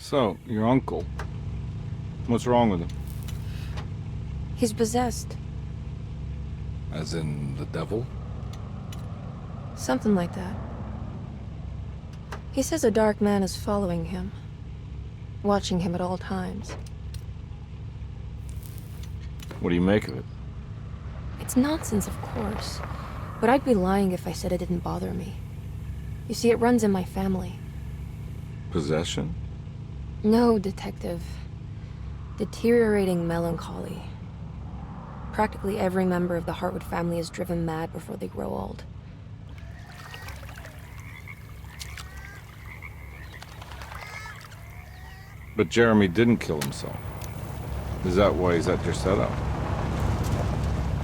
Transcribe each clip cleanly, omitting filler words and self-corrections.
So, your uncle. What's wrong with him? He's possessed. As in the devil? Something like that. He says a dark man is following him, watching him at all times. What do you make of it? It's nonsense, of course, but I'd be lying if I said it didn't bother me. You see, it runs in my family. Possession? No, detective. Deteriorating melancholy. Practically every member of the Hartwood family is driven mad before they grow old. But Jeremy didn't kill himself. Is that why he's at Derceto?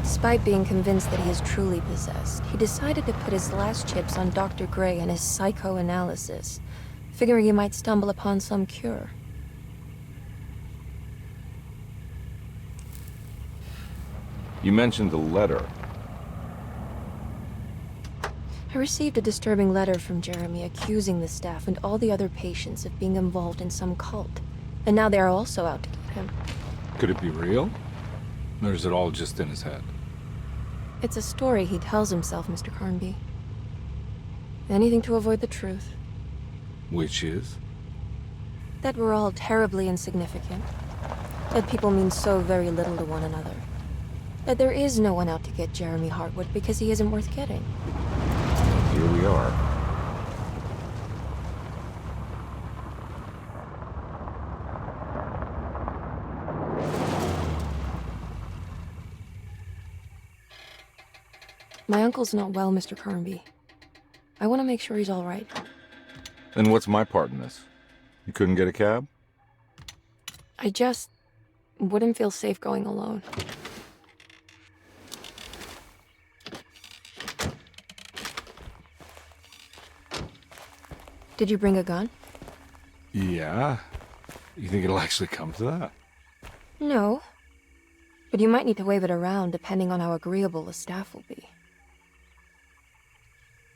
Despite being convinced that he is truly possessed, he decided to put his last chips on Dr. Gray and his psychoanalysis, figuring he might stumble upon some cure. You mentioned the letter. I received a disturbing letter from Jeremy accusing the staff and all the other patients of being involved in some cult. And now they are also out to get him. Could it be real? Or is it all just in his head? It's a story he tells himself, Mr. Carnby. Anything to avoid the truth. Which is? That we're all terribly insignificant. That people mean so very little to one another. That there is no one out to get Jeremy Hartwood because he isn't worth getting. Here we are. My uncle's not well, Mr. Carnby. I want to make sure he's all right. Then what's my part in this? You couldn't get a cab? I just wouldn't feel safe going alone. Did you bring a gun? Yeah. You think it'll actually come to that? No. But you might need to wave it around depending on how agreeable the staff will be.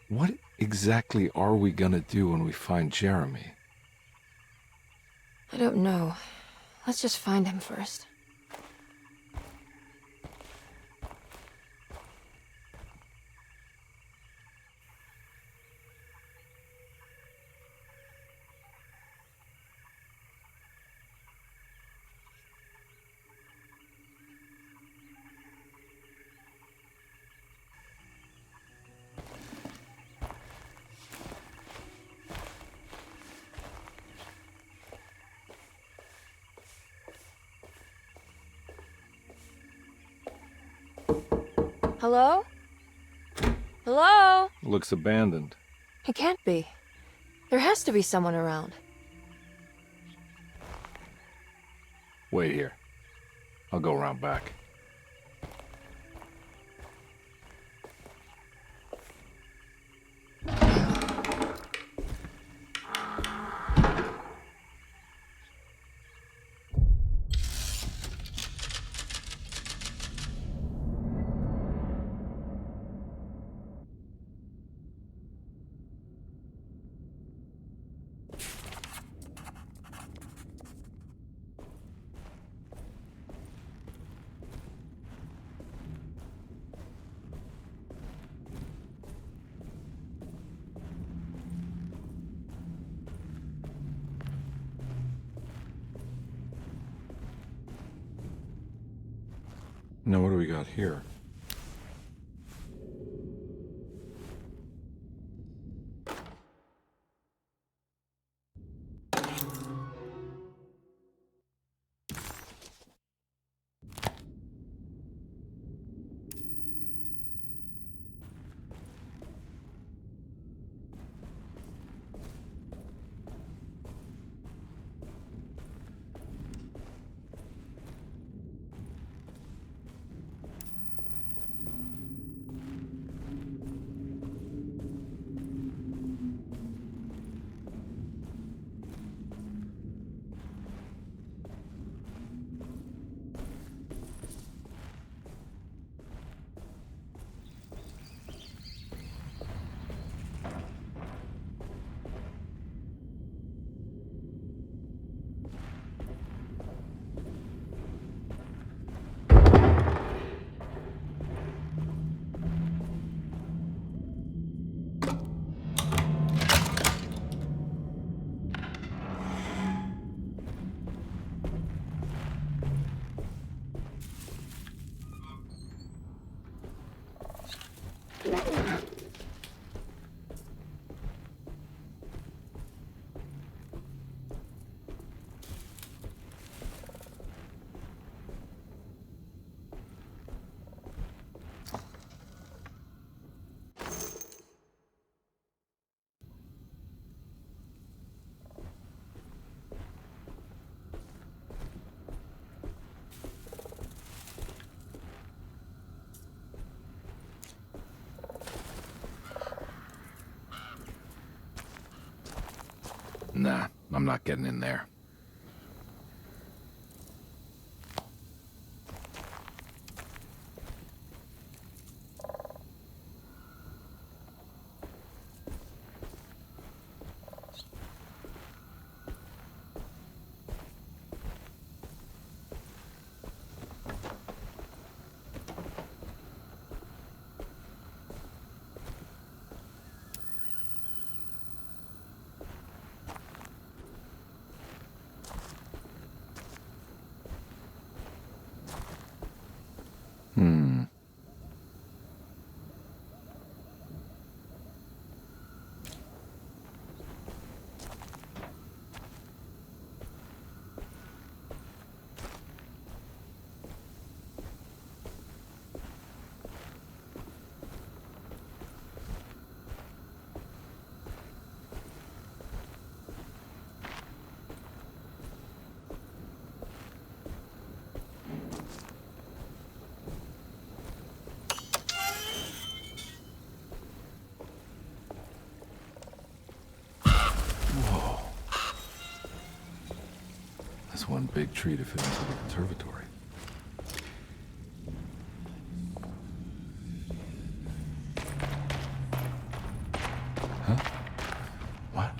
What exactly are we gonna do when we find Jeremy? I don't know. Let's just find him first. Hello? Hello? Looks abandoned. It can't be. There has to be someone around. Wait here. I'll go around back. Now what do we got here? I'm not getting in there. That's one big tree to fit into the conservatory. Huh? What?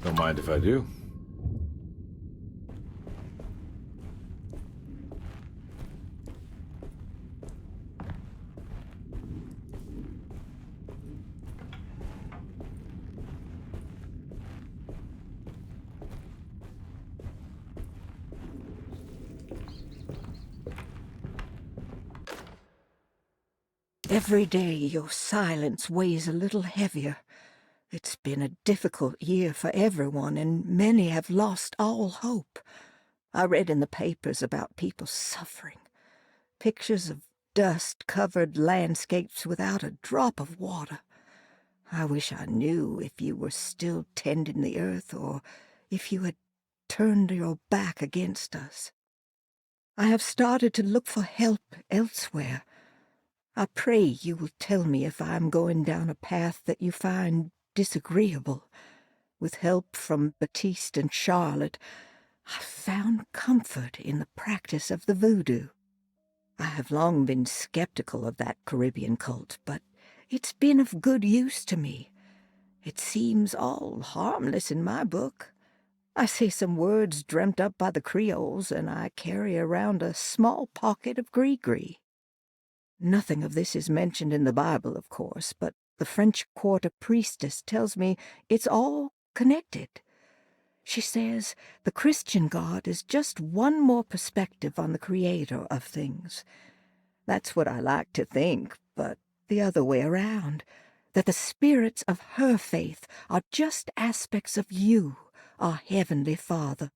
Don't mind if I do. Every day your silence weighs a little heavier. It's been a difficult year for everyone, and many have lost all hope. I read in the papers about people suffering. Pictures of dust-covered landscapes without a drop of water. I wish I knew if you were still tending the earth or if you had turned your back against us. I have started to look for help elsewhere. I pray you will tell me if I am going down a path that you find disagreeable. With help from Baptiste and Charlotte, I found comfort in the practice of the voodoo. I have long been skeptical of that Caribbean cult, but it's been of good use to me. It seems all harmless in my book. I say some words dreamt up by the Creoles, and I carry around a small pocket of gree-gree. Nothing of this is mentioned in the Bible, of course, but the French Quarter priestess tells me it's all connected. She says the Christian God is just one more perspective on the creator of things. That's what I like to think, but the other way around, that the spirits of her faith are just aspects of you, our Heavenly Father.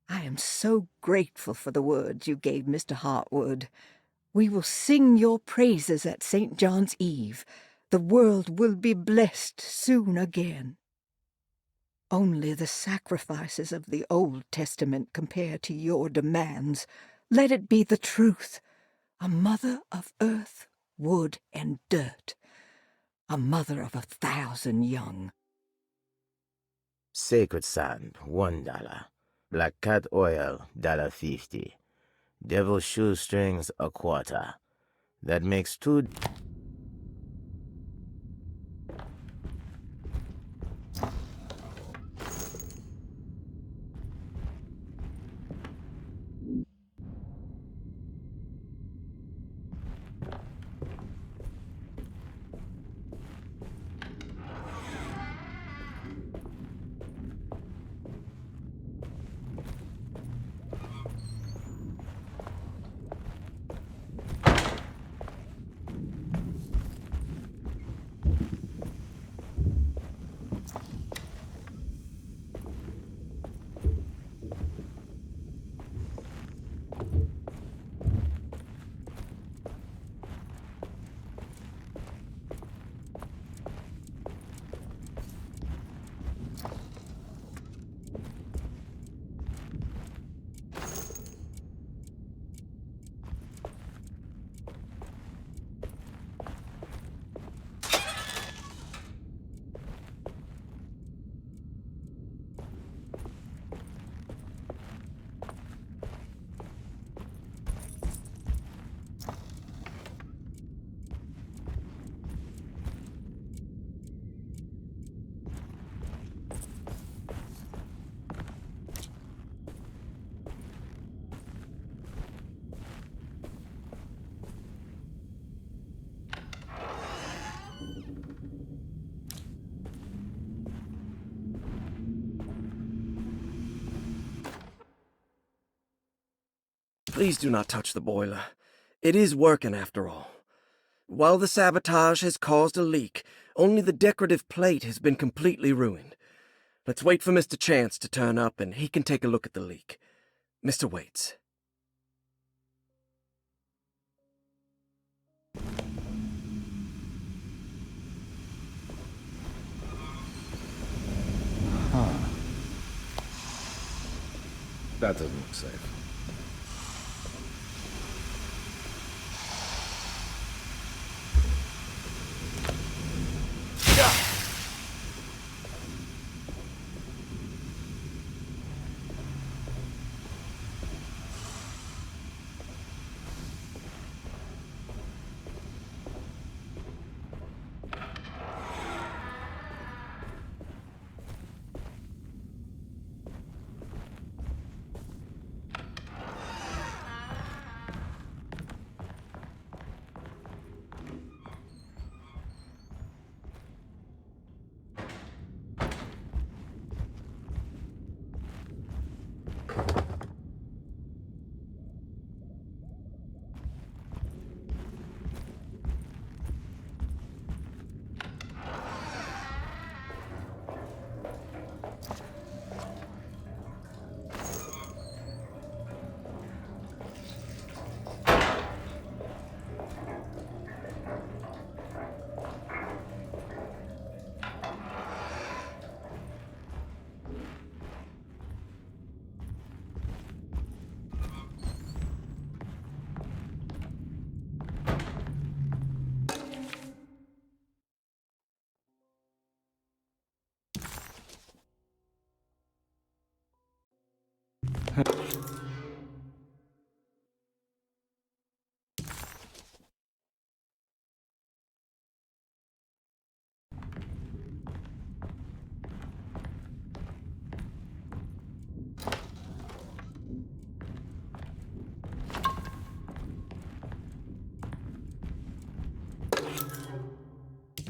I am so grateful for the words you gave Mr. Hartwood. We will sing your praises at St. John's Eve. The world will be blessed soon again. Only the sacrifices of the Old Testament compare to your demands. Let it be the truth. A mother of earth, wood, and dirt. A mother of 1,000 young. Sacred sand, $1. Black cat oil, $1.50. Devil shoestrings, a quarter. That makes 2. Please do not touch the boiler. It is working after all. While the sabotage has caused a leak, only the decorative plate has been completely ruined. Let's wait for Mr. Chance to turn up and he can take a look at the leak. Mr. Waits. That doesn't look safe.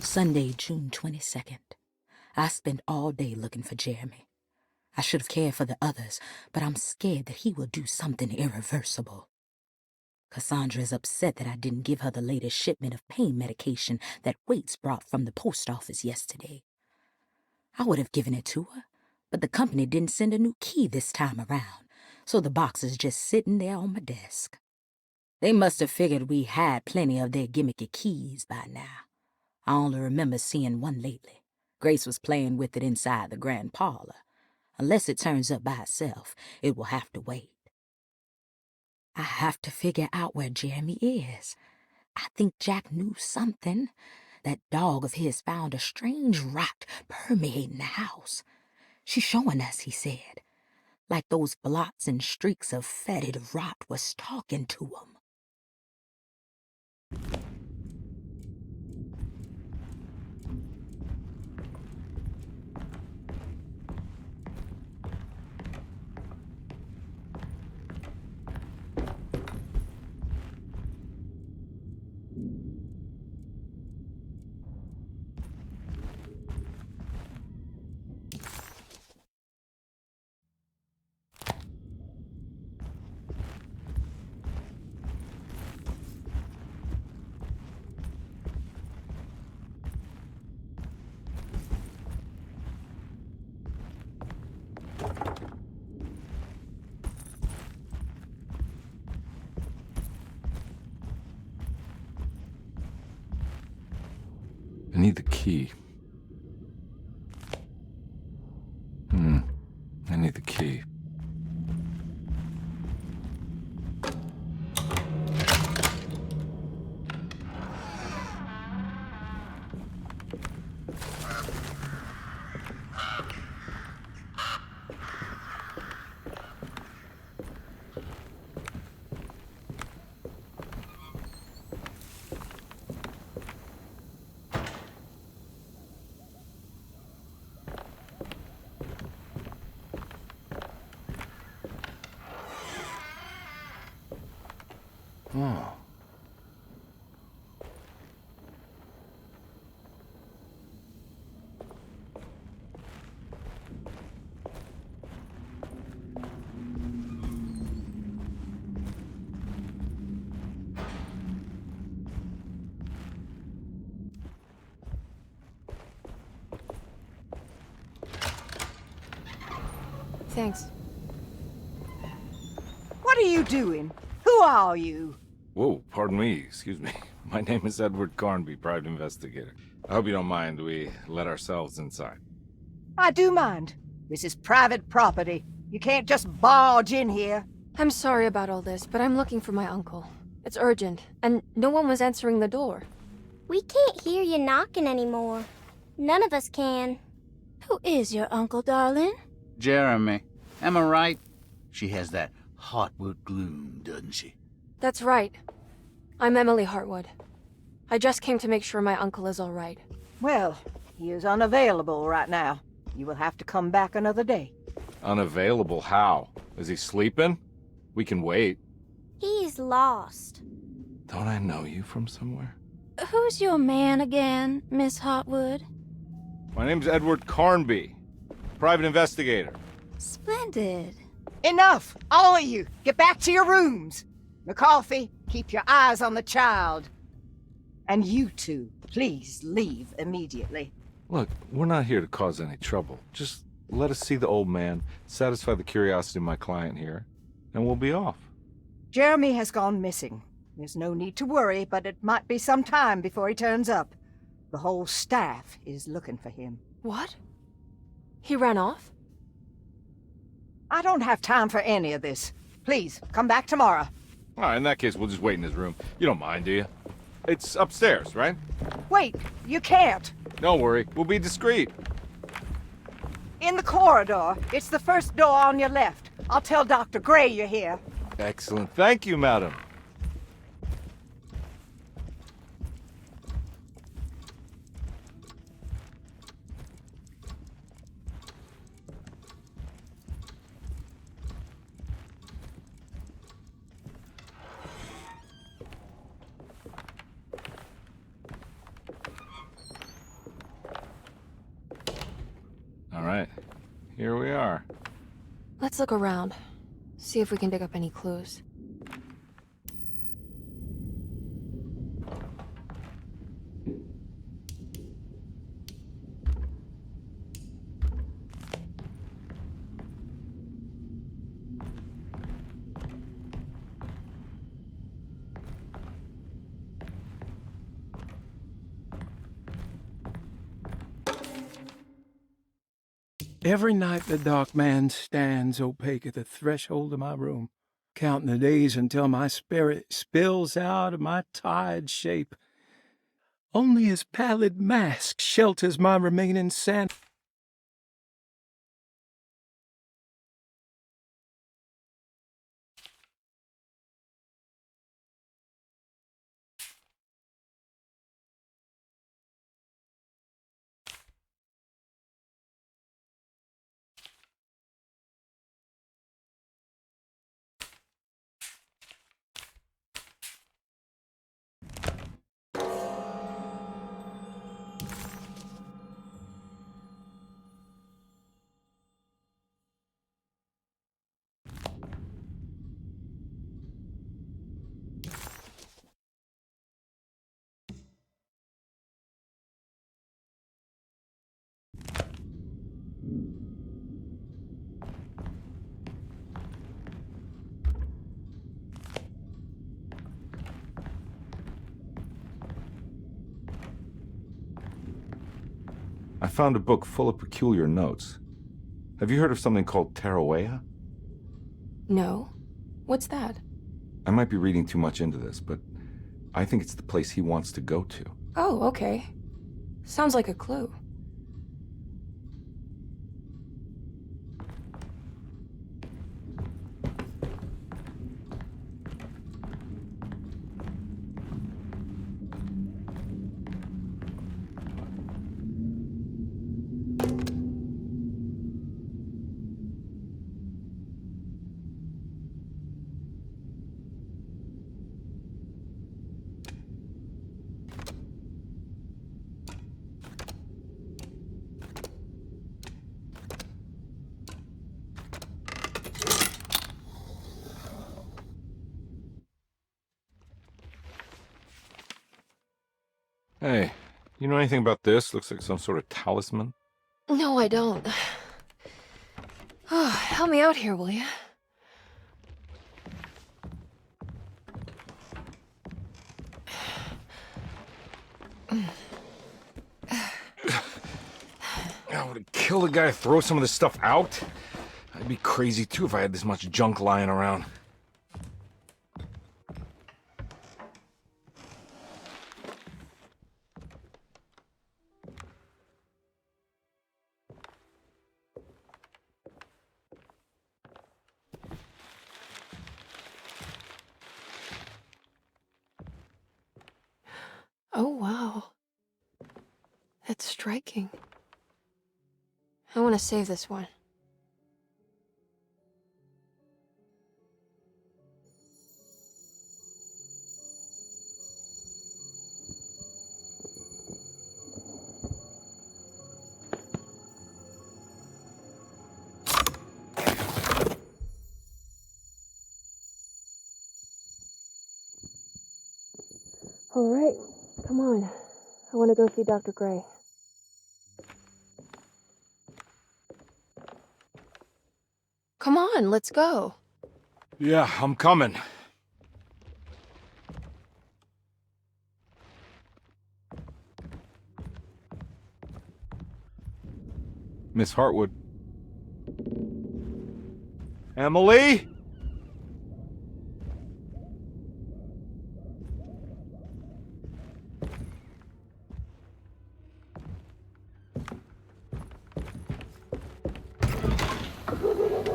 Sunday, June 22nd. I spent all day looking for Jeremy. I should have cared for the others, but I'm scared that he will do something irreversible. Cassandra is upset that I didn't give her the latest shipment of pain medication that Waits brought from the post office yesterday. I would have given it to her, but the company didn't send a new key this time around, so the box is just sitting there on my desk. They must have figured we had plenty of their gimmicky keys by now. I only remember seeing one lately. Grace was playing with it inside the grand parlor. Unless it turns up by itself, it will have to wait. I have to figure out where Jeremy is. I think Jack knew something. That dog of his found a strange rot permeating the house. She's showing us, he said, like those blots and streaks of fetid rot was talking to him. I need the key. I need the key. Oh. Thanks. What are you doing? Who are you? Whoa, pardon me, excuse me. My name is Edward Carnby, private investigator. I hope you don't mind we let ourselves inside. I do mind. This is private property. You can't just barge in here. I'm sorry about all this, but I'm looking for my uncle. It's urgent, and no one was answering the door. We can't hear you knocking anymore. None of us can. Who is your uncle, darling? Jeremy. Am I right? She has that Heartwood gloom, doesn't she? That's right. I'm Emily Hartwood. I just came to make sure my uncle is all right. Well, he is unavailable right now. You will have to come back another day. Unavailable how? Is he sleeping? We can wait. He's lost. Don't I know you from somewhere? Who's your man again, Miss Hartwood? My name's Edward Carnby, private investigator. Splendid. Enough! All of you! Get back to your rooms! McCarthy, keep your eyes on the child. And you two, please leave immediately. Look, we're not here to cause any trouble. Just let us see the old man, satisfy the curiosity of my client here, and we'll be off. Jeremy has gone missing. There's no need to worry, but it might be some time before he turns up. The whole staff is looking for him. What? He ran off? I don't have time for any of this. Please, come back tomorrow. All right, in that case, we'll just wait in his room. You don't mind, do you? It's upstairs, right? Wait, you can't. Don't worry, we'll be discreet. In the corridor. It's the first door on your left. I'll tell Dr. Gray you're here. Excellent. Thank you, madam. All right, here we are. Let's look around. See if we can dig up any clues. Every night the dark man stands opaque at the threshold of my room, counting the days until my spirit spills out of my tired shape. Only his pallid mask shelters my remaining sanity. found a book full of peculiar notes. Have you heard of something called Tarawea? No. What's that? I might be reading too much into this, but I think it's the place he wants to go to. Oh, okay. Sounds like a clue. Hey, you know anything about this? Looks like some sort of talisman. No, I don't. Oh, help me out here, will you? I would have killed a guy to throw some of this stuff out. I'd be crazy too if I had this much junk lying around. Oh, wow. That's striking. I want to save this one. All right, come on. I want to go see Dr. Gray. Come on, let's go. Yeah, I'm coming. Miss Hartwood. Emily?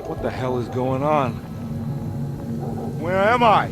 What the hell is going on? Where am I?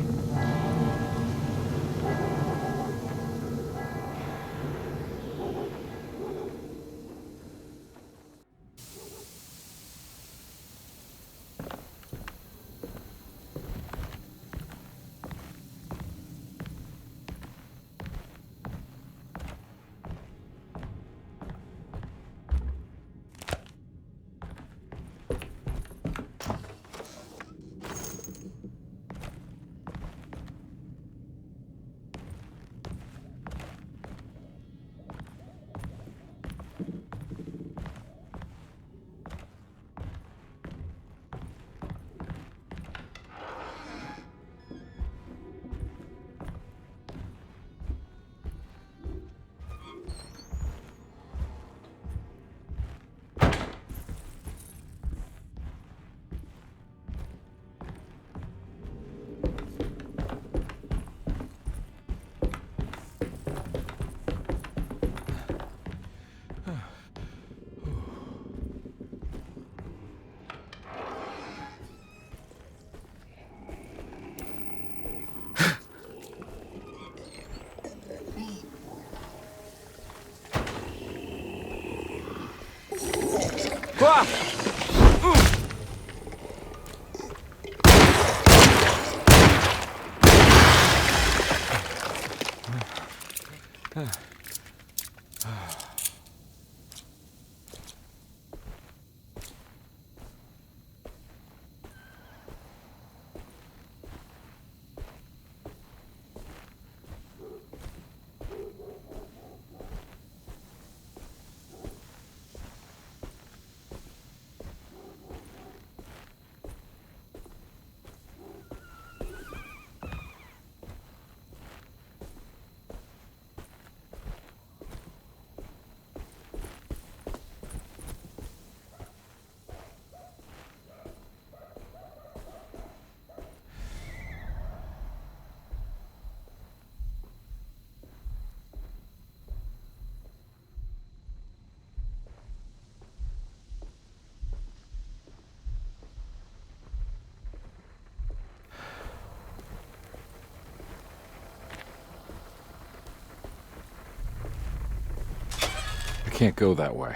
can't go that way.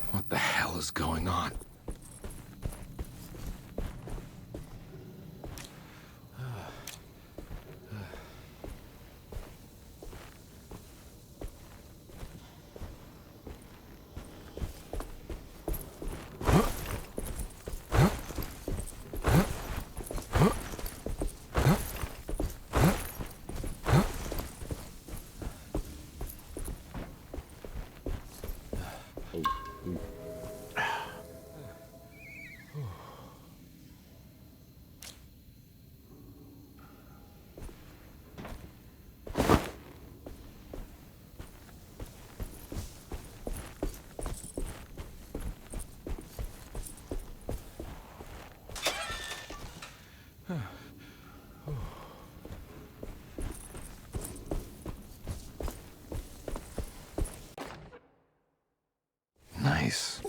What the hell is going on? Nice.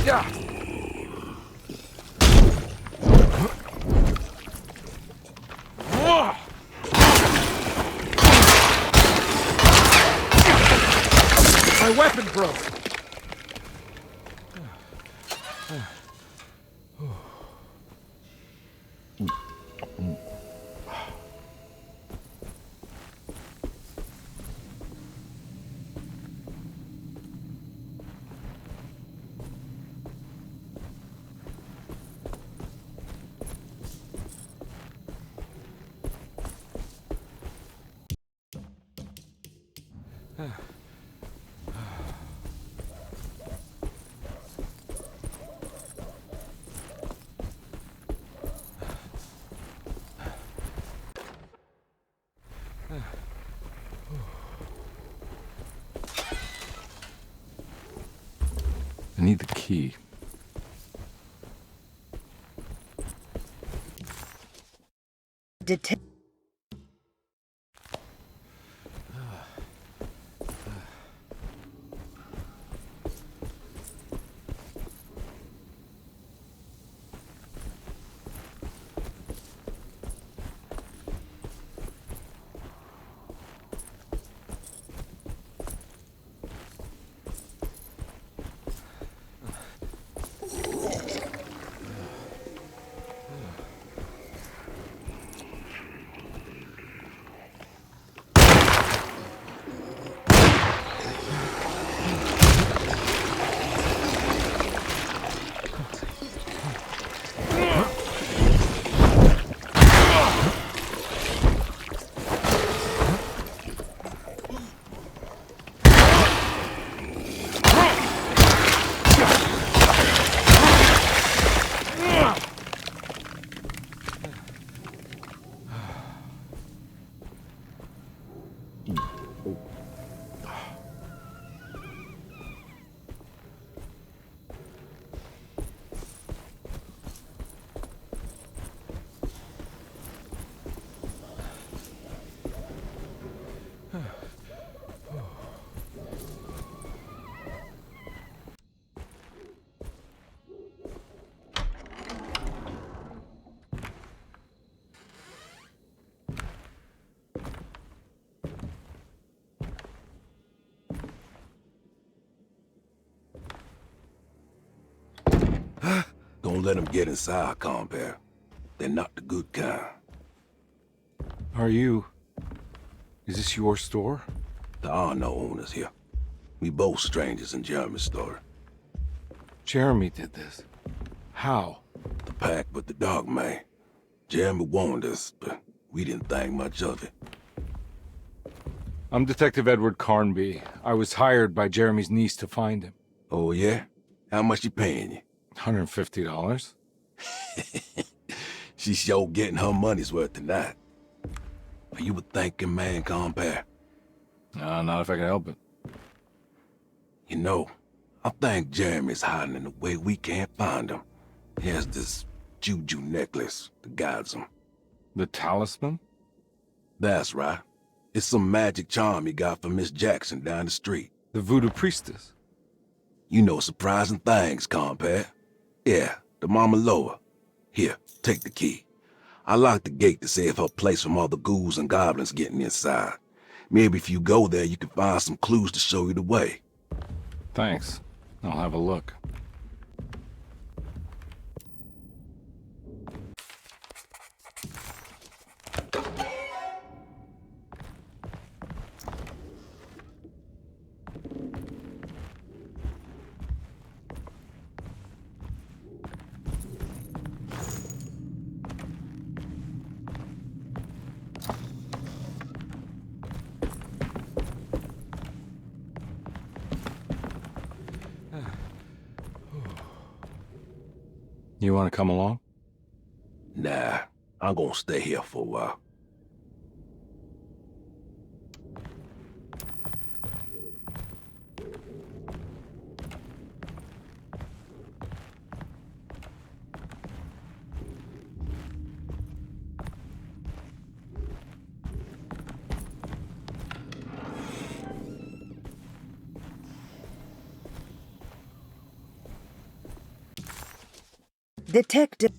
Yeah. My weapon broke. I need the key. Don't let them get inside, compare. They're not the good kind. Are you... Is this your store? There are no owners here. We both strangers in Jeremy's story. Jeremy did this. How? The pact with the dog man. Jeremy warned us, but we didn't think much of it. I'm Detective Edward Carnby. I was hired by Jeremy's niece to find him. Oh, yeah? How much she paying you? $150. She's sure getting her money's worth tonight. Are you a thinking man, compare? Not if I can help it. You know, I think Jeremy's hiding in a way we can't find him. He has this juju necklace that guides him. The talisman? That's right. It's some magic charm you got from Miss Jackson down the street. The voodoo priestess? You know surprising things, compare. Yeah, the Mama Loa. Here, take the key. I locked the gate to save her place from all the ghouls and goblins getting inside. Maybe if you go there, you can find some clues to show you the way. Thanks. I'll have a look. You want to come along? Nah, I'm gonna stay here for a while. Detective.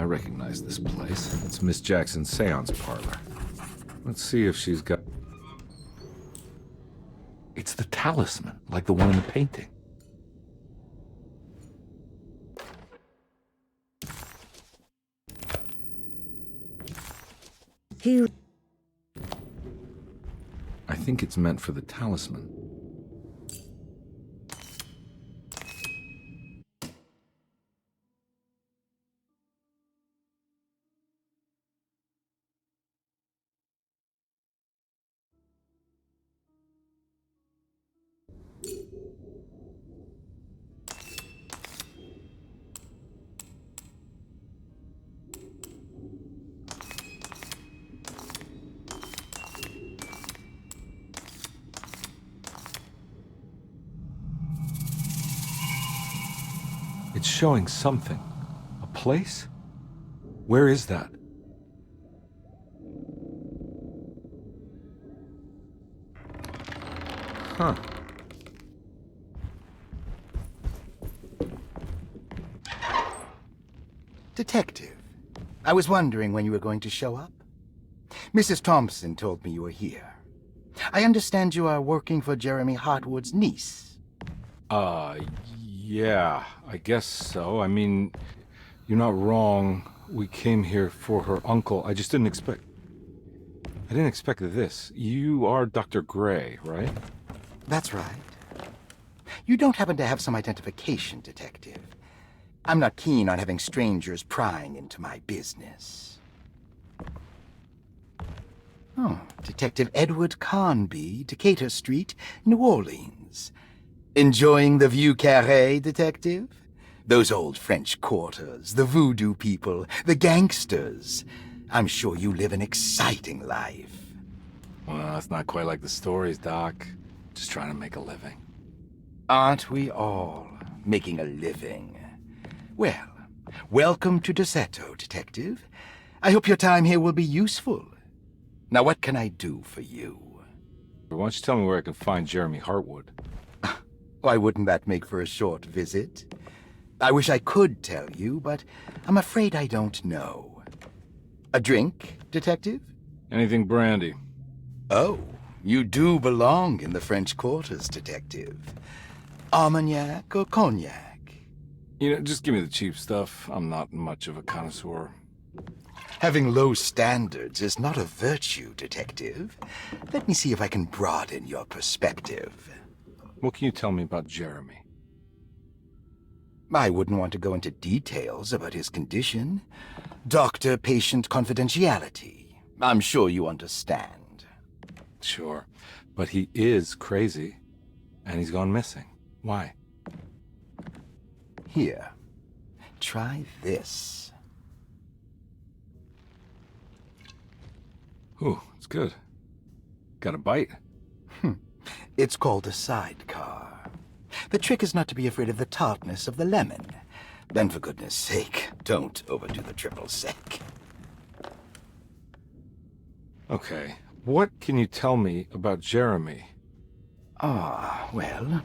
I recognize this place. It's Miss Jackson's seance parlor. Let's see if she's got... It's the talisman, like the one in the painting. I think it's meant for the talisman. It's showing something. A place? Where is that? Huh. Detective, I was wondering when you were going to show up. Mrs. Thompson told me you were here. I understand you are working for Jeremy Hartwood's niece. Yeah, I guess so. I mean, you're not wrong. We came here for her uncle. I just didn't expect... I didn't expect this. You are Dr. Gray, right? That's right. You don't happen to have some identification, Detective. I'm not keen on having strangers prying into my business. Oh, Detective Edward Carnby, Decatur Street, New Orleans. Enjoying the Vieux Carré, Detective? Those old French quarters, the voodoo people, the gangsters. I'm sure you live an exciting life. Well, it's not quite like the stories, Doc. Just trying to make a living. Aren't we all making a living? Well, welcome to Derceto, Detective. I hope your time here will be useful. Now, what can I do for you? Why don't you tell me where I can find Jeremy Hartwood? Why wouldn't that make for a short visit? I wish I could tell you, but I'm afraid I don't know. A drink, Detective? Anything brandy. Oh, you do belong in the French quarters, Detective. Armagnac or cognac? You know, just give me the cheap stuff. I'm not much of a connoisseur. Having low standards is not a virtue, Detective. Let me see if I can broaden your perspective. What can you tell me about Jeremy? I wouldn't want to go into details about his condition. Doctor-patient confidentiality. I'm sure you understand. Sure, but he is crazy, and he's gone missing. Why? Here, try this. Ooh, it's good. Got a bite? It's called a sidecar. The trick is not to be afraid of the tartness of the lemon. Then, for goodness sake, don't overdo the triple sec. Okay, what can you tell me about Jeremy? Well,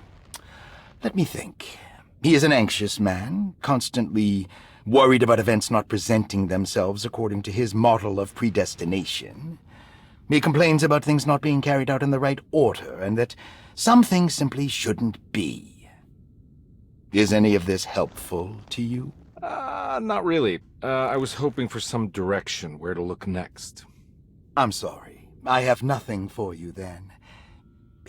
let me think. He is an anxious man, constantly worried about events not presenting themselves according to his model of predestination. He complains about things not being carried out in the right order, and that some things simply shouldn't be. Is any of this helpful to you? Not really. I was hoping for some direction where to look next. I'm sorry. I have nothing for you then.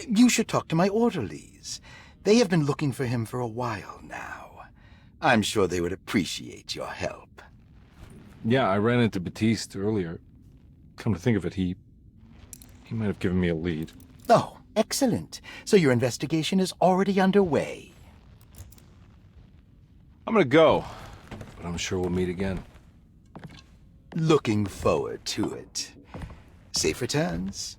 You should talk to my orderlies. They have been looking for him for a while now. I'm sure they would appreciate your help. Yeah, I ran into Batiste earlier. Come to think of it, he might have given me a lead. Oh, excellent. So your investigation is already underway. I'm gonna go, but I'm sure we'll meet again. Looking forward to it. Safe returns.